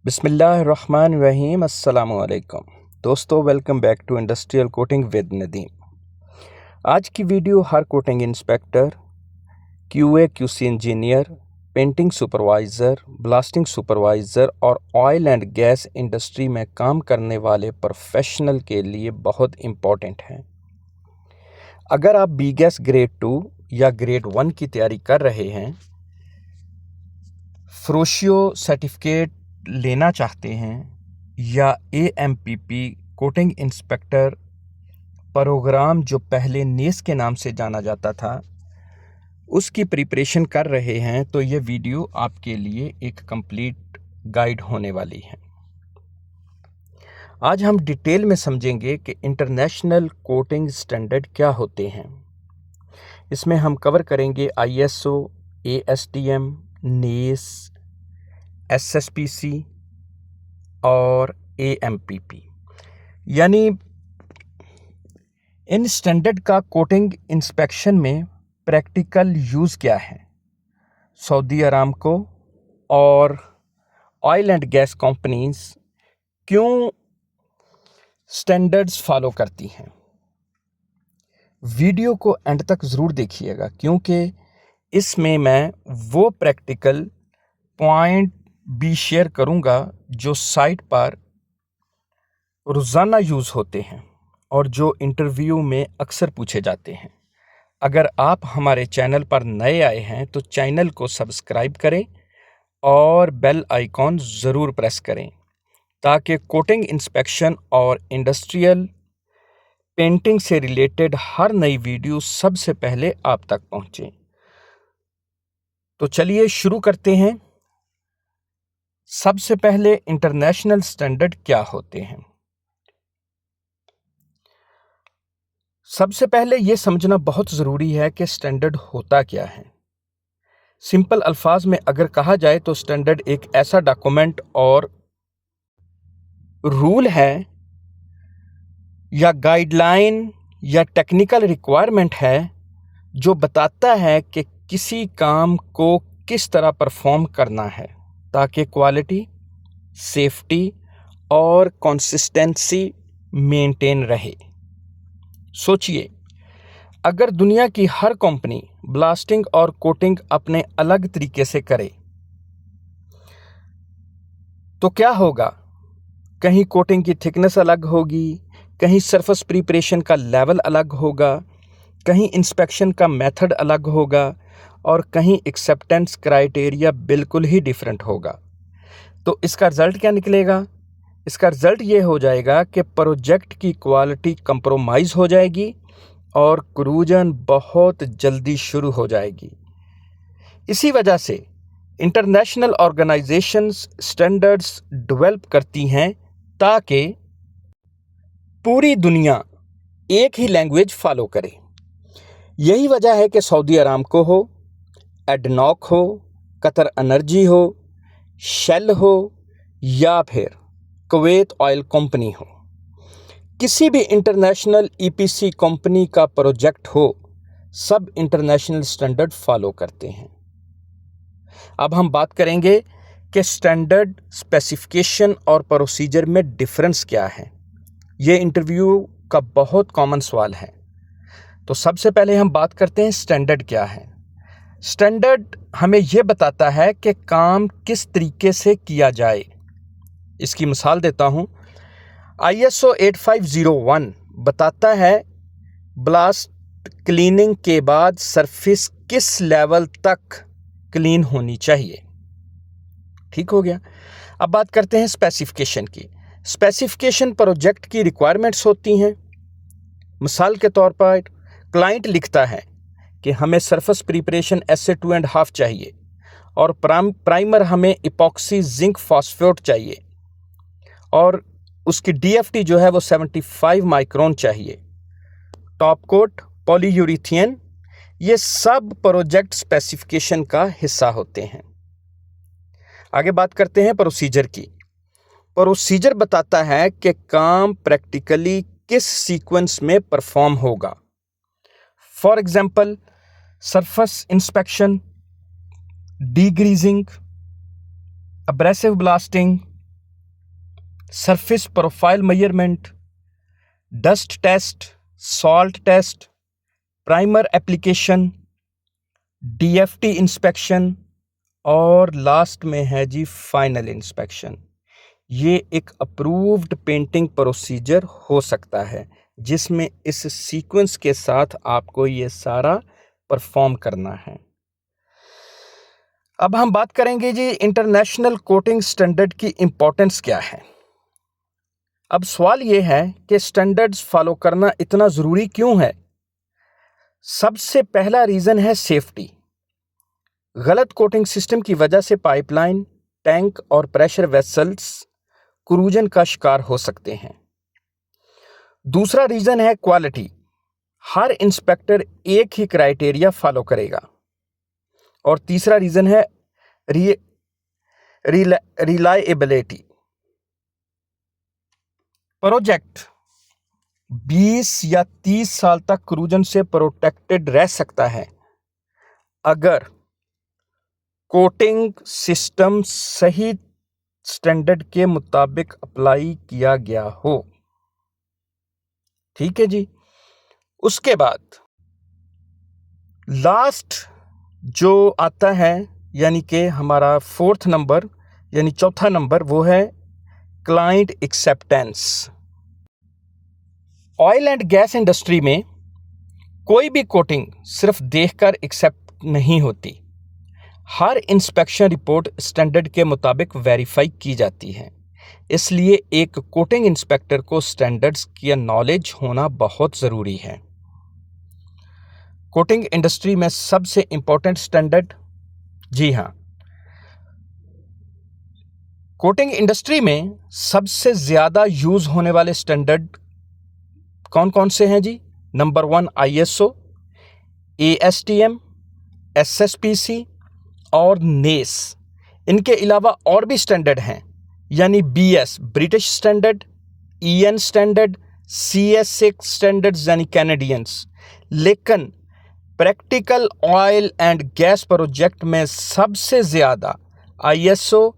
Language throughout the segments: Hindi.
बिस्मिल्लाहिर्रहमानिर्रहीम। अस्सलाम वालेकुम दोस्तों, welcome back to industrial coating with Nadeem. आज की वीडियो हर coating inspector, QA QC engineer, painting supervisor, blasting supervisor और ऑयल एंड गैस इंडस्ट्री में काम करने वाले प्रोफेशनल के लिए बहुत इम्पॉर्टेंट है। अगर आप बी गैस ग्रेड 2 या ग्रेड 1 की तैयारी कर रहे हैं, फ्रोशियो सर्टिफिकेट लेना चाहते हैं या एएमपीपी कोटिंग इंस्पेक्टर प्रोग्राम जो पहले नेस के नाम से जाना जाता था उसकी प्रिपरेशन कर रहे हैं, तो ये वीडियो आपके लिए एक कंप्लीट गाइड होने वाली है। आज हम डिटेल में समझेंगे कि इंटरनेशनल कोटिंग स्टैंडर्ड क्या होते हैं। इसमें हम कवर करेंगे आईएसओ, एएसटीएम, नेस, एसएसपीसी और एएमपीपी। यानी इन स्टैंडर्ड का कोटिंग इंस्पेक्शन में प्रैक्टिकल यूज़ क्या है। सऊदी अरामको और ऑयल एंड गैस कंपनीज क्यों स्टैंडर्ड्स फॉलो करती हैं। वीडियो को एंड तक ज़रूर देखिएगा, क्योंकि इसमें मैं वो प्रैक्टिकल पॉइंट भी शेयर करूंगा जो साइट पर रोज़ाना यूज़ होते हैं और जो इंटरव्यू में अक्सर पूछे जाते हैं। अगर आप हमारे चैनल पर नए आए हैं तो चैनल को सब्सक्राइब करें और बेल आइकॉन ज़रूर प्रेस करें, ताकि कोटिंग इंस्पेक्शन और इंडस्ट्रियल पेंटिंग से रिलेटेड हर नई वीडियो सबसे पहले आप तक पहुंचे। तो चलिए शुरू करते हैं। सबसे पहले इंटरनेशनल स्टैंडर्ड क्या होते हैं। सबसे पहले यह समझना बहुत ज़रूरी है कि स्टैंडर्ड होता क्या है। सिंपल अल्फाज में अगर कहा जाए तो स्टैंडर्ड एक ऐसा डॉक्यूमेंट और रूल है या गाइडलाइन या टेक्निकल रिक्वायरमेंट है जो बताता है कि किसी काम को किस तरह परफॉर्म करना है ताकि क्वालिटी, सेफ्टी और कंसिस्टेंसी मेंटेन रहे। सोचिए, अगर दुनिया की हर कंपनी ब्लास्टिंग और कोटिंग अपने अलग तरीके से करे तो क्या होगा। कहीं कोटिंग की थिकनेस अलग होगी, कहीं सरफेस प्रिपरेशन का लेवल अलग होगा, कहीं इंस्पेक्शन का मेथड अलग होगा और कहीं एक्सेप्टेंस क्राइटेरिया बिल्कुल ही डिफरेंट होगा। तो इसका रिजल्ट क्या निकलेगा। इसका रिजल्ट ये हो जाएगा कि प्रोजेक्ट की क्वालिटी कंप्रोमाइज़ हो जाएगी और क्रूजन बहुत जल्दी शुरू हो जाएगी। इसी वजह से इंटरनेशनल ऑर्गेनाइजेशंस स्टैंडर्ड्स डेवलप करती हैं ताकि पूरी दुनिया एक ही लैंग्वेज फॉलो करे। यही वजह है कि सऊदी अरामको हो, एडनॉक हो, कतर एनर्जी हो, शेल हो या फिर कुवैत ऑयल कंपनी हो, किसी भी इंटरनेशनल ईपीसी कंपनी का प्रोजेक्ट हो, सब इंटरनेशनल स्टैंडर्ड फॉलो करते हैं। अब हम बात करेंगे कि स्टैंडर्ड, स्पेसिफिकेशन और प्रोसीजर में डिफरेंस क्या है। ये इंटरव्यू का बहुत कॉमन सवाल है। तो सबसे पहले हम बात करते हैं स्टैंडर्ड क्या है। स्टैंडर्ड हमें यह बताता है कि काम किस तरीके से किया जाए। इसकी मिसाल देता हूं। आईएसओ 8501 बताता है ब्लास्ट क्लीनिंग के बाद सरफेस किस लेवल तक क्लीन होनी चाहिए। ठीक हो गया। अब बात करते हैं स्पेसिफिकेशन की। स्पेसिफिकेशन प्रोजेक्ट की रिक्वायरमेंट्स होती हैं। मिसाल के तौर पर क्लाइंट लिखता है कि हमें सरफेस प्रिपरेशन SA2.5 चाहिए और प्राइमर हमें इपॉक्सी जिंक फॉस्फेट चाहिए और उसकी DFT जो है वो 75 माइक्रोन चाहिए। टॉप कोट, पॉलीयूरीथेन, ये सब प्रोजेक्ट स्पेसिफिकेशन का हिस्सा होते हैं। आगे बात करते हैं प्रोसीजर की। प्रोसीजर बताता है कि काम प्रैक्टिकली किस सीक्वेंस में परफॉर्म होगा। For example, surface inspection, degreasing, abrasive blasting, surface profile measurement, dust test, salt test, primer application, DFT inspection और लास्ट में है जी फाइनल इंस्पेक्शन। ये एक अप्रूव्ड पेंटिंग प्रोसीजर हो सकता है जिसमें इस सीक्वेंस के साथ आपको ये सारा परफॉर्म करना है। अब हम बात करेंगे जी इंटरनेशनल कोटिंग स्टैंडर्ड की इम्पोर्टेंस क्या है। अब सवाल ये है कि स्टैंडर्ड्स फॉलो करना इतना ज़रूरी क्यों है। सबसे पहला रीज़न है सेफ्टी। गलत कोटिंग सिस्टम की वजह से पाइपलाइन, टैंक और प्रेशर वेसल्स कोरोजन का शिकार हो सकते हैं। दूसरा रीज़न है क्वालिटी। हर इंस्पेक्टर एक ही क्राइटेरिया फॉलो करेगा। और तीसरा रीज़न है रिलायबिलिटी। प्रोजेक्ट 20 या 30 साल तक कोरोजन से प्रोटेक्टेड रह सकता है अगर कोटिंग सिस्टम सही स्टैंडर्ड के मुताबिक अप्लाई किया गया हो। ठीक है जी। उसके बाद लास्ट जो आता है यानी कि हमारा फोर्थ नंबर यानी चौथा नंबर, वो है client acceptance. Oil and gas industry में कोई भी कोटिंग सिर्फ देखकर एक्सेप्ट नहीं होती। हर इंस्पेक्शन रिपोर्ट स्टैंडर्ड के मुताबिक वेरीफाई की जाती है। इसलिए एक कोटिंग इंस्पेक्टर को स्टैंडर्ड्स की नॉलेज होना बहुत ज़रूरी है। कोटिंग इंडस्ट्री में सबसे इंपॉर्टेंट स्टैंडर्ड, जी हाँ, कोटिंग इंडस्ट्री में सबसे ज़्यादा यूज़ होने वाले स्टैंडर्ड कौन कौन से हैं जी। नंबर 1 ISO, ASTM, SSPC और नेस। इनके अलावा और भी स्टैंडर्ड हैं यानी BS British standard, EN standard, CS6 standards यानी कैनेडियंस। लेकिन practical oil and gas project में सबसे ज़्यादा ISO,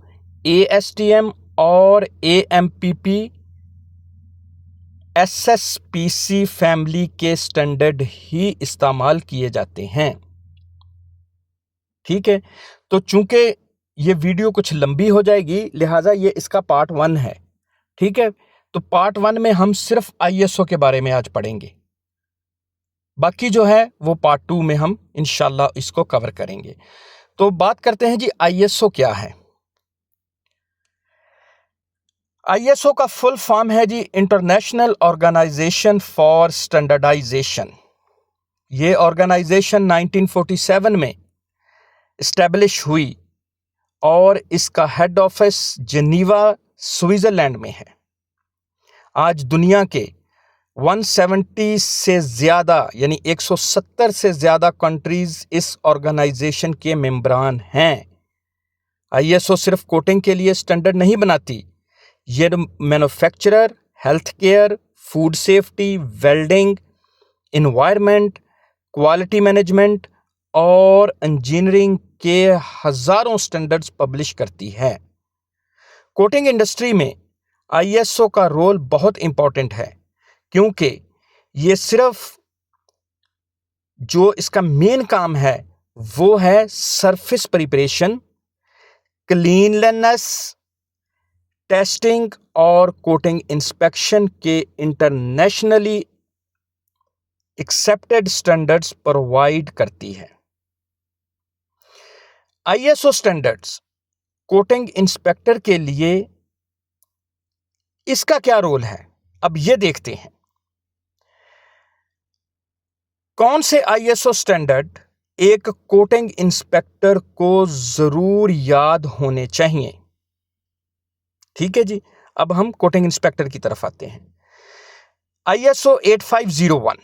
ASTM और AMPP SSPC फैमिली के स्टैंडर्ड ही इस्तेमाल किए जाते हैं। ठीक है, तो चूंकि ये वीडियो कुछ लंबी हो जाएगी लिहाजा ये इसका पार्ट 1 है। ठीक है, तो पार्ट 1 में हम सिर्फ ISO के बारे में आज पढ़ेंगे, बाकी जो है वो पार्ट 2 में हम इंशाल्लाह इसको कवर करेंगे। तो बात करते हैं जी ISO क्या है। ISO का फुल फॉर्म है जी इंटरनेशनल ऑर्गेनाइजेशन फॉर स्टैंडर्डाइजेशन। ये ऑर्गेनाइजेशन 1947 में इस्टेब्लिश हुई और इसका हेड ऑफिस जेनीवा स्विट्जरलैंड में है। आज दुनिया के 170 से ज़्यादा यानी 170 से ज़्यादा कंट्रीज इस ऑर्गेनाइजेशन के मेंबरान हैं। ISO सिर्फ कोटिंग के लिए स्टैंडर्ड नहीं बनाती, ये manufacturer, health care, food safety, welding, environment, quality management और इंजीनियरिंग के हज़ारों स्टैंडर्ड्स पब्लिश करती है। कोटिंग इंडस्ट्री में ISO का रोल बहुत इंपॉर्टेंट है क्योंकि ये सिर्फ जो इसका मेन काम है वो है सरफेस प्रिपरेशन, क्लीनलीनेस टेस्टिंग और कोटिंग इंस्पेक्शन के इंटरनेशनली एक्सेप्टेड स्टैंडर्ड्स प्रोवाइड करती है। ISO स्टैंडर्ड्स कोटिंग इंस्पेक्टर के लिए इसका क्या रोल है, अब ये देखते हैं। कौन से ISO स्टैंडर्ड एक कोटिंग इंस्पेक्टर को जरूर याद होने चाहिए। ठीक है जी, अब हम कोटिंग इंस्पेक्टर की तरफ आते हैं। ISO 8501।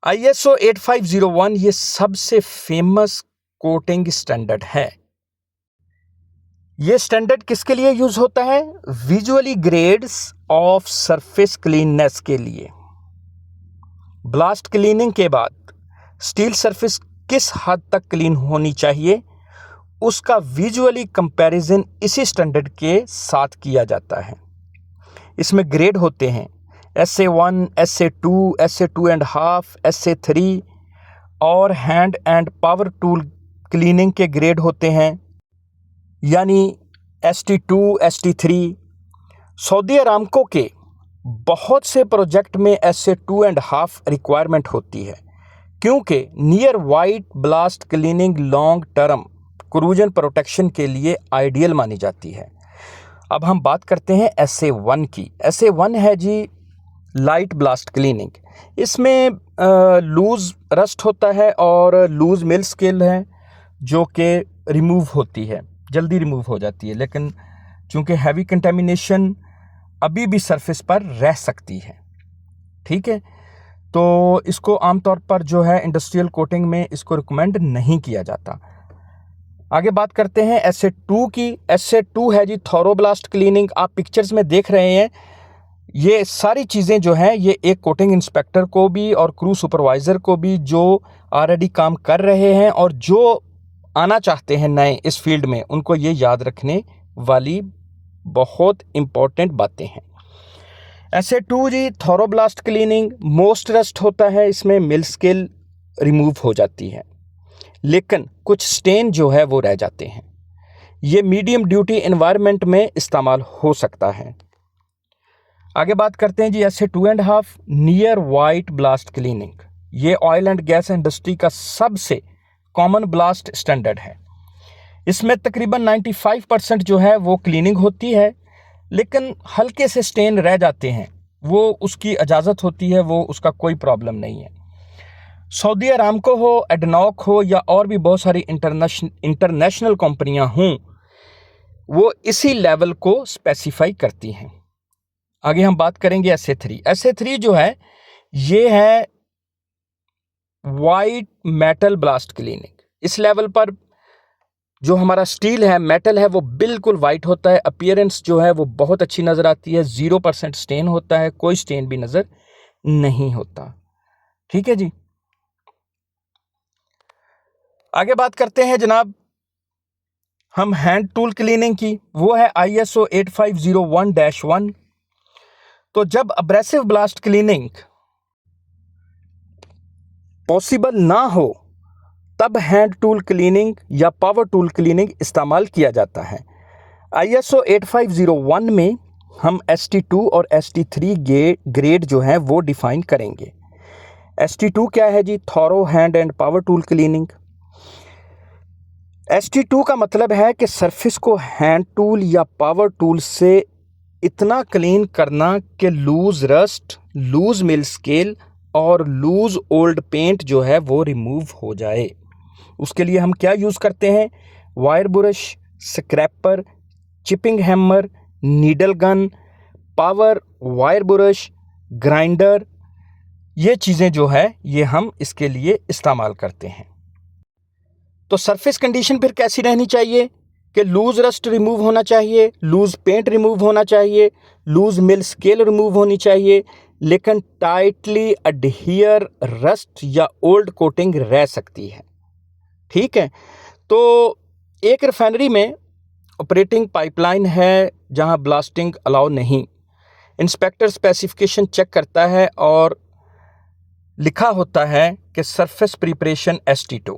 ISO 8501 ये सबसे फेमस कोटिंग स्टैंडर्ड है। ये स्टैंडर्ड किसके लिए यूज होता है? Visually grades of surface cleanliness के लिए। ब्लास्ट क्लीनिंग के बाद स्टील सरफेस किस हद तक क्लीन होनी चाहिए उसका विजुअली कंपैरिजन इसी स्टैंडर्ड के साथ किया जाता है। इसमें ग्रेड होते हैं SA1, SA2, SA2.5, SA3 और hand and power tool cleaning के ग्रेड होते हैं, यानी ST2, ST3। सऊदी अरामको के बहुत से प्रोजेक्ट में SA2.5 रिक्वायरमेंट होती है, क्योंकि near white blast cleaning long term corrosion protection के लिए आइडियल मानी जाती है। अब हम बात करते हैं SA1 की। SA1 है जी लाइट ब्लास्ट क्लीनिंग। इसमें लूज़ रस्ट होता है और लूज़ मिल स्केल है जो कि रिमूव होती है, जल्दी रिमूव हो जाती है, लेकिन चूँकि हैवी कंटेमिनेशन अभी भी सरफेस पर रह सकती है। ठीक है, तो इसको आमतौर पर जो है इंडस्ट्रियल कोटिंग में इसको रिकमेंड नहीं किया जाता। आगे बात करते हैं SA2 की। SA2 है जी थोरोब्लास्ट क्लीनिंग। आप पिक्चर्स में देख रहे हैं, ये सारी चीज़ें जो हैं ये एक कोटिंग इंस्पेक्टर को भी और क्रू सुपरवाइज़र को भी, जो ऑलरेडी काम कर रहे हैं और जो आना चाहते हैं नए इस फील्ड में, उनको ये याद रखने वाली बहुत इम्पोर्टेंट बातें हैं। SA2 जी थोरोब्लास्ट क्लीनिंग, मोस्ट रस्ट होता है, इसमें मिल स्केल रिमूव हो जाती है, लेकिन कुछ स्टेन जो है वो रह जाते हैं। ये मीडियम ड्यूटी एनवायरनमेंट में इस्तेमाल हो सकता है। आगे बात करते हैं जी SA2.5 near white blast cleaning. ये ऑयल एंड गैस इंडस्ट्री का सबसे कॉमन ब्लास्ट स्टैंडर्ड है। इसमें तकरीबन 95% जो है वो क्लीनिंग होती है, लेकिन हल्के से स्टेन रह जाते हैं, वो उसकी इजाज़त होती है, वो उसका कोई प्रॉब्लम नहीं है। सऊदी अरामको हो, एडनॉक हो या और भी बहुत सारी इंटरनेशनल कंपनियां हों, वो इसी लेवल को स्पेसिफाई करती हैं। आगे हम बात करेंगे SA3। SA3 जो है ये है वाइट मेटल ब्लास्ट क्लीनिंग। इस लेवल पर जो हमारा स्टील है, मेटल है, वो बिल्कुल वाइट होता है। अपीयरेंस जो है वो बहुत अच्छी नज़र आती है। 0% स्टेन होता है, कोई स्टेन भी नज़र नहीं होता। ठीक है जी। आगे बात करते हैं जनाब हम हैंड टूल क्लीनिंग की। वो है ISO 8501-1। तो जब अब्रेसिव ब्लास्ट क्लीनिंग पॉसिबल ना हो, तब हैंड टूल क्लीनिंग या पावर टूल क्लीनिंग इस्तेमाल किया जाता है। ISO 8501 में हम ST2 और ST3 ग्रेड जो है वो डिफाइन करेंगे। ST2 क्या है जी? Thorough hand and power tool cleaning. ST2 का मतलब है कि सरफेस को हैंड टूल या पावर टूल से इतना क्लीन करना कि loose rust, loose mill scale और लूज ओल्ड पेंट जो है वो रिमूव हो जाए। उसके लिए हम क्या यूज़ करते हैं? Wire brush, scraper, chipping hammer, needle gun, power wire brush, grinder, ये चीज़ें जो है ये हम इसके लिए इस्तेमाल करते हैं। तो सरफेस कंडीशन फिर कैसी रहनी चाहिए कि लूज रस्ट रिमूव होना चाहिए, लूज पेंट रिमूव होना चाहिए, लूज मिल स्केल रिमूव होनी चाहिए, लेकिन टाइटली अडहियर रस्ट या ओल्ड कोटिंग रह सकती है। ठीक है, तो एक रिफाइनरी में ऑपरेटिंग पाइपलाइन है जहां ब्लास्टिंग अलाउ नहीं। इंस्पेक्टर स्पेसिफिकेशन चेक करता है और लिखा होता है कि surface preparation ST2।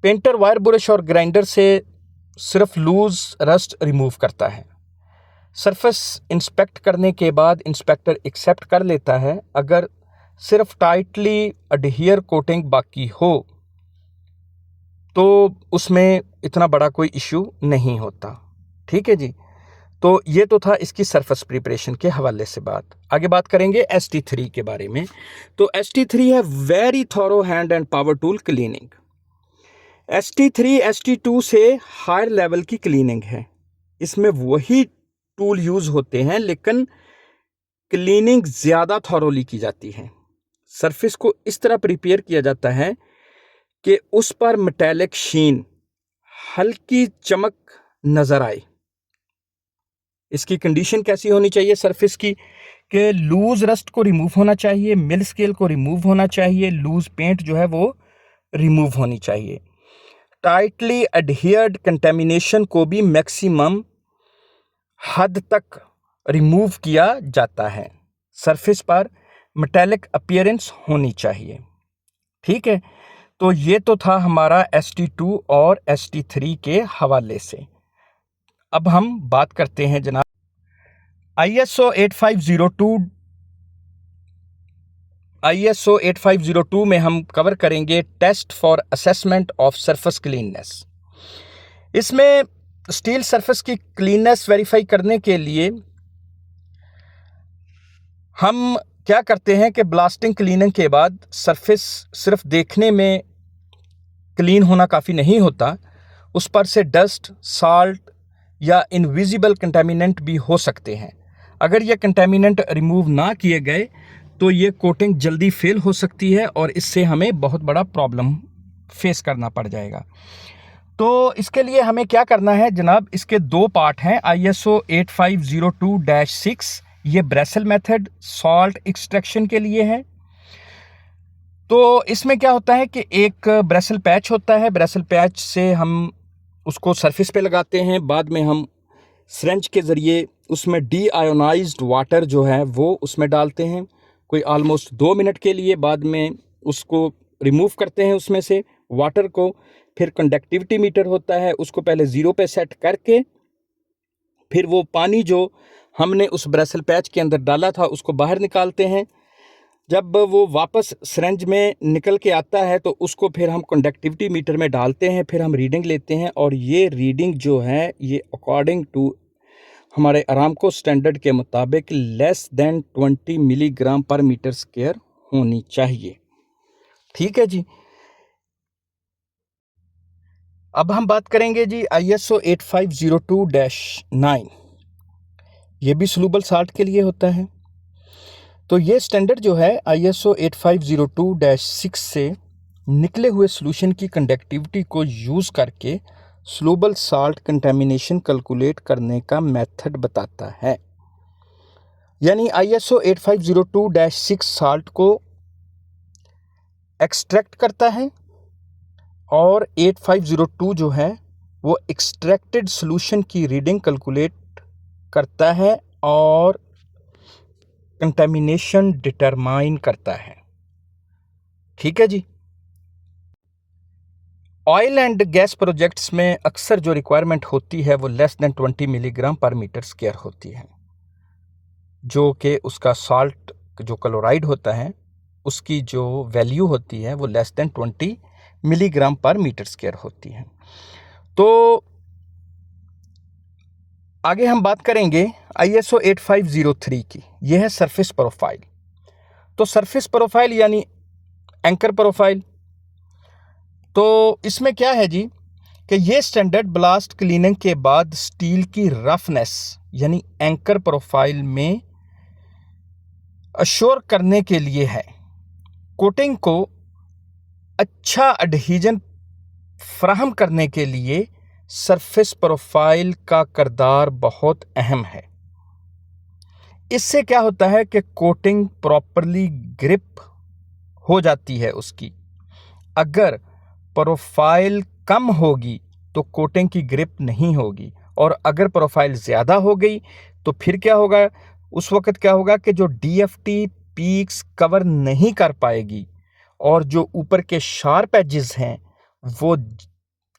Painter wire brush और ग्राइंडर से सिर्फ लूज रस्ट रिमूव करता है। सरफेस इंस्पेक्ट करने के बाद इंस्पेक्टर एक्सेप्ट कर लेता है अगर सिर्फ टाइटली अडहियर कोटिंग बाकी हो तो उसमें इतना बड़ा कोई इशू नहीं होता। ठीक है जी, तो ये तो था इसकी सरफेस प्रिपरेशन के हवाले से बात। आगे बात करेंगे ST3 के बारे में। तो ST3 है very thorough hand and power tool cleaning. ST3 ST2 से हायर लेवल की क्लीनिंग है। इसमें वही टूल यूज़ होते हैं, लेकिन क्लीनिंग ज़्यादा थॉरोली की जाती है। सरफेस को इस तरह प्रिपेयर किया जाता है कि उस पर मेटालिक शीन, हल्की चमक नज़र आए। इसकी कंडीशन कैसी होनी चाहिए सरफेस की कि लूज रस्ट को रिमूव होना चाहिए, मिल स्केल को रिमूव होना चाहिए, लूज पेंट जो है वो रिमूव होनी चाहिए। टाइटली एडहियर्ड कंटेमिनेशन को भी मैक्सिमम हद तक रिमूव किया जाता है। सरफेस पर मेटेलिक अपीयरेंस होनी चाहिए। ठीक है, तो ये तो था हमारा ST2 और ST3 के हवाले से। अब हम बात करते हैं जनाब ISO 8502 में हम कवर करेंगे test for assessment of surface cleanliness. इसमें स्टील सरफेस की क्लीननेस वेरीफाई करने के लिए हम क्या करते हैं कि ब्लास्टिंग क्लीनिंग के बाद सरफेस सिर्फ देखने में क्लीन होना काफ़ी नहीं होता, उस पर से डस्ट, साल्ट या इनविजिबल कंटेमिनेंट भी हो सकते हैं। अगर ये कंटेमिनेंट रिमूव ना किए गए तो ये कोटिंग जल्दी फेल हो सकती है और इससे हमें बहुत बड़ा प्रॉब्लम फेस करना पड़ जाएगा। तो इसके लिए हमें क्या करना है जनाब, इसके दो पार्ट हैं। ISO 8502-6 ये ब्रेसल मेथड सॉल्ट एक्सट्रैक्शन के लिए है। तो इसमें क्या होता है कि एक ब्रेसल पैच होता है, ब्रेसल पैच से हम उसको सरफेस पे लगाते हैं, बाद में हम सिरेंज के ज़रिए उसमें डीआयोनाइज्ड वाटर जो है वो उसमें डालते हैं कोई ऑलमोस्ट 2 मिनट के लिए। बाद में उसको रिमूव करते हैं उसमें से वाटर को। फिर कंडक्टिविटी मीटर होता है, उसको पहले 0 पे सेट करके फिर वो पानी जो हमने उस ब्रेसल पैच के अंदर डाला था उसको बाहर निकालते हैं। जब वो वापस सिरेंज में निकल के आता है तो उसको फिर हम कंडक्टिविटी मीटर में डालते हैं, फिर हम रीडिंग लेते हैं और ये रीडिंग जो है ये अकॉर्डिंग टू हमारे अरामको स्टैंडर्ड के मुताबिक लेस देन 20 मिलीग्राम पर मीटर स्क्वायर होनी चाहिए। ठीक है जी। अब हम बात करेंगे जी ISO 8502-9, ये भी सॉल्युबल साल्ट के लिए होता है। तो ये स्टैंडर्ड जो है ISO 8502-6 से निकले हुए सॉल्यूशन की कंडक्टिविटी को यूज़ करके सॉल्युबल साल्ट कंटेमिनेशन कैलकुलेट करने का मेथड बताता है। यानी ISO 8502-6 साल्ट को एक्सट्रैक्ट करता है और 8502 जो है वो एक्सट्रैक्टेड सॉल्यूशन की रीडिंग कैलकुलेट करता है और कंटेमिनेशन डिटरमाइन करता है। ठीक है जी। ऑयल एंड गैस प्रोजेक्ट्स में अक्सर जो रिक्वायरमेंट होती है वो लेस देन 20 मिलीग्राम पर मीटर स्क्वायर होती है, जो कि उसका साल्ट जो क्लोराइड होता है उसकी जो वैल्यू होती है वो लेस देन 20 मिलीग्राम पर मीटर स्क्वायर होती है। तो आगे हम बात करेंगे ISO 8503 की। यह है सरफेस प्रोफाइल। तो सरफेस प्रोफाइल यानी एंकर प्रोफाइल। तो इसमें क्या है जी कि ये स्टैंडर्ड ब्लास्ट क्लीनिंग के बाद स्टील की रफनेस यानी एंकर प्रोफाइल में अश्योर करने के लिए है। कोटिंग को अच्छा एडहीजन फराहम करने के लिए सरफेस प्रोफाइल का किरदार बहुत अहम है। इससे क्या होता है कि कोटिंग प्रॉपरली ग्रिप हो जाती है उसकी। अगर प्रोफाइल कम होगी तो कोटिंग की ग्रिप नहीं होगी, और अगर प्रोफाइल ज़्यादा हो गई तो फिर क्या होगा, उस वक्त क्या होगा कि जो DFT पीक्स कवर नहीं कर पाएगी और जो ऊपर के शार्प एजेस हैं वो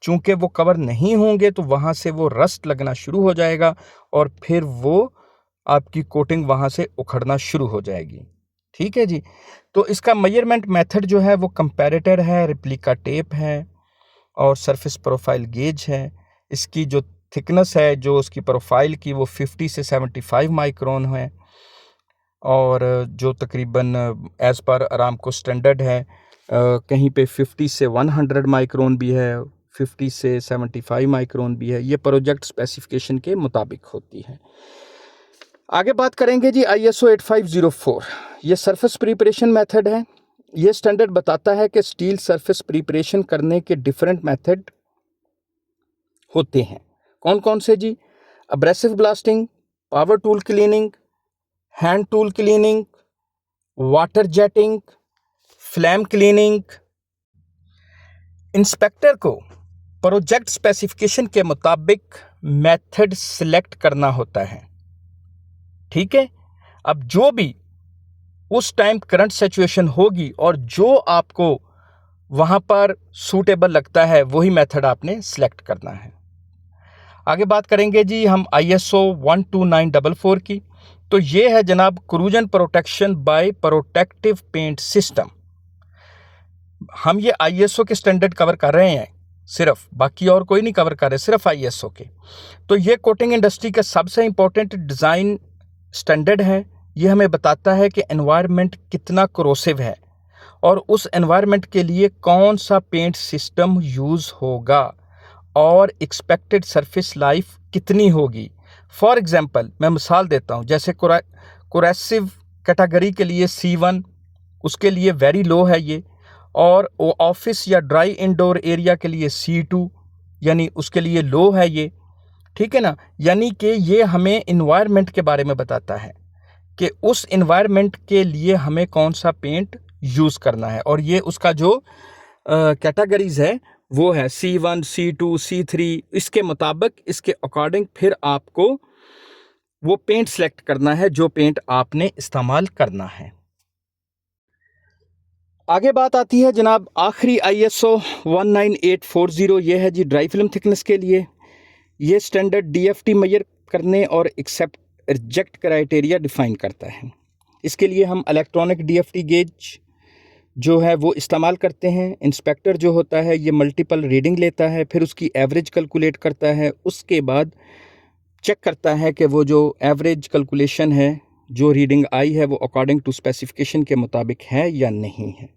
चूंकि वो कवर नहीं होंगे तो वहाँ से वो रस्ट लगना शुरू हो जाएगा और फिर वो आपकी कोटिंग वहाँ से उखड़ना शुरू हो जाएगी। ठीक है जी। तो इसका मेजरमेंट मेथड जो है वो कंपैरेटर है, रिप्लिका टेप है और सरफेस प्रोफाइल गेज है। इसकी जो थिकनेस है जो उसकी प्रोफाइल की वो 50 से 75 माइक्रोन है और जो तकरीबन एज़ पर अरामको स्टैंडर्ड है कहीं पे 50 से 100 माइक्रोन भी है, 50 से 75 माइक्रोन भी है। ये प्रोजेक्ट स्पेसिफिकेशन के मुताबिक होती है। आगे बात करेंगे जी ISO 8504। ये सरफेस प्रिपरेशन मेथड है। ये स्टैंडर्ड बताता है कि स्टील सरफेस प्रिपरेशन करने के डिफरेंट मेथड होते हैं। कौन कौन से जी? Abrasive blasting, power tool cleaning, hand tool cleaning, water jetting, flame cleaning. Inspector को प्रोजेक्ट स्पेसिफिकेशन के मुताबिक मेथड सिलेक्ट करना होता है। ठीक है, अब जो भी उस टाइम करंट सिचुएशन होगी और जो आपको वहां पर सूटेबल लगता है वही मेथड आपने सिलेक्ट करना है। आगे बात करेंगे जी हम ISO 12944 की। तो ये है जनाब corrosion protection by protective paint system. हम ये ISO के स्टैंडर्ड कवर कर रहे हैं सिर्फ, बाकी और कोई नहीं कवर कर रहे, सिर्फ ISO के। तो ये कोटिंग इंडस्ट्री का सबसे इंपॉर्टेंट डिज़ाइन स्टैंडर्ड है। ये हमें बताता है कि एनवायरनमेंट कितना कोरोसिव है और उस एनवायरनमेंट के लिए कौन सा पेंट सिस्टम यूज़ होगा और एक्सपेक्टेड सरफेस लाइफ कितनी होगी। फॉर एग्जांपल मैं मिसाल देता हूँ, जैसे कोरेसिव कैटेगरी के लिए C1 उसके लिए वेरी लो है ये, और ऑफिस या ड्राई इंडोर एरिया के लिए C2 यानी उसके लिए लो है ये। ठीक है ना, यानी कि ये हमें इन्वायरमेंट के बारे में बताता है कि उस इन्वायरमेंट के लिए हमें कौन सा पेंट यूज़ करना है, और ये उसका जो कैटेगरीज है वो है C1, C2, C3। इसके मुताबिक, इसके अकॉर्डिंग फिर आपको वो पेंट सेलेक्ट करना है जो पेंट आपने इस्तेमाल करना है। आगे बात आती है जनाब आखिरी ISO 19840, ये है जी ड्राई फिल्म थिकनेस के लिए। ये स्टैंडर्ड DFT मेजर करने और एक्सेप्ट रिजेक्ट क्राइटेरिया डिफाइन करता है। इसके लिए हम इलेक्ट्रॉनिक DFT गेज जो है वो इस्तेमाल करते हैं। इंस्पेक्टर जो होता है ये मल्टीपल रीडिंग लेता है, फिर उसकी एवरेज कैलकुलेट करता है, उसके बाद चेक करता है कि वो जो एवरेज कैलकुलेशन है, जो रीडिंग आई है, वो अकॉर्डिंग टू स्पेसिफिकेशन के मुताबिक है या नहीं है।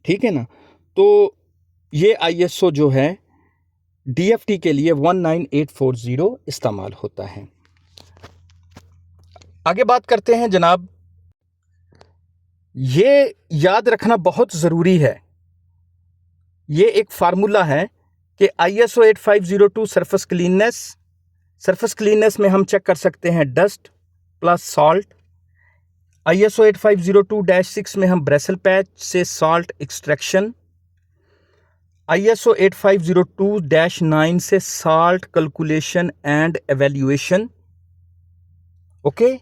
ठीक है ना, तो ये ISO जो है DFT के लिए 19840 इस्तेमाल होता है। आगे बात करते हैं जनाब, ये याद रखना बहुत ज़रूरी है, ये एक फार्मूला है कि ISO 8502 सरफेस क्लीननेस में हम चेक कर सकते हैं डस्ट प्लस सॉल्ट। ISO 8502-6 में हम ब्रेसल पैच से सॉल्ट एक्सट्रैक्शन। ISO 8502-9 से salt calculation and evaluation. Okay,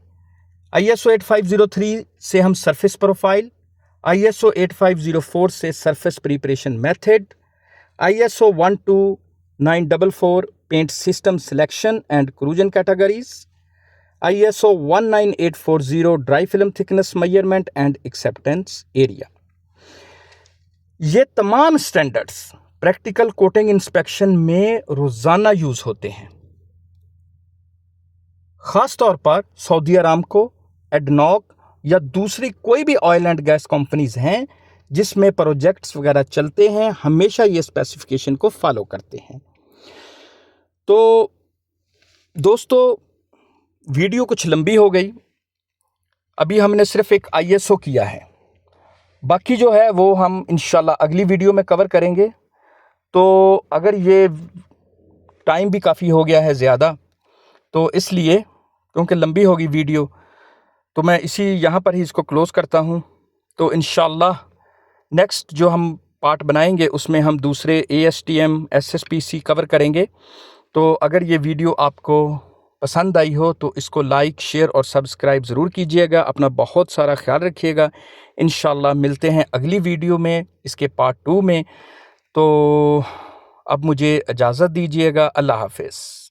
ISO 8503 से हम सरफेस प्रोफाइल। ISO 8504 से surface preparation method. ISO 12944 paint system selection and corrosion categories. ISO 19840 dry film thickness measurement and acceptance area. ये तमाम स्टैंडर्ड्स प्रैक्टिकल कोटिंग इंस्पेक्शन में रोज़ाना यूज़ होते हैं। ख़ास तौर पर सऊदी अरामको, एडनॉक या दूसरी कोई भी ऑयल एंड गैस कंपनीज हैं जिसमें प्रोजेक्ट्स वगैरह चलते हैं, हमेशा ये स्पेसिफिकेशन को फॉलो करते हैं। तो दोस्तों, वीडियो कुछ लंबी हो गई, अभी हमने सिर्फ एक ISO किया है, बाकी जो है वो हम इंशाल्लाह अगली वीडियो में कवर करेंगे। तो अगर ये टाइम भी काफ़ी हो गया है ज़्यादा, तो इसलिए क्योंकि लंबी होगी वीडियो, तो मैं इसी यहाँ पर ही इसको क्लोज़ करता हूँ। तो इंशाल्लाह नेक्स्ट जो हम पार्ट बनाएंगे उसमें हम दूसरे ASTM SSPC कवर करेंगे। तो अगर ये वीडियो आपको पसंद आई हो तो इसको लाइक, शेयर और सब्सक्राइब ज़रूर कीजिएगा। अपना बहुत सारा ख्याल रखिएगा। इंशाल्लाह मिलते हैं अगली वीडियो में, इसके पार्ट 2 में। तो अब मुझे इजाज़त दीजिएगा। अल्लाह हाफ़िज़।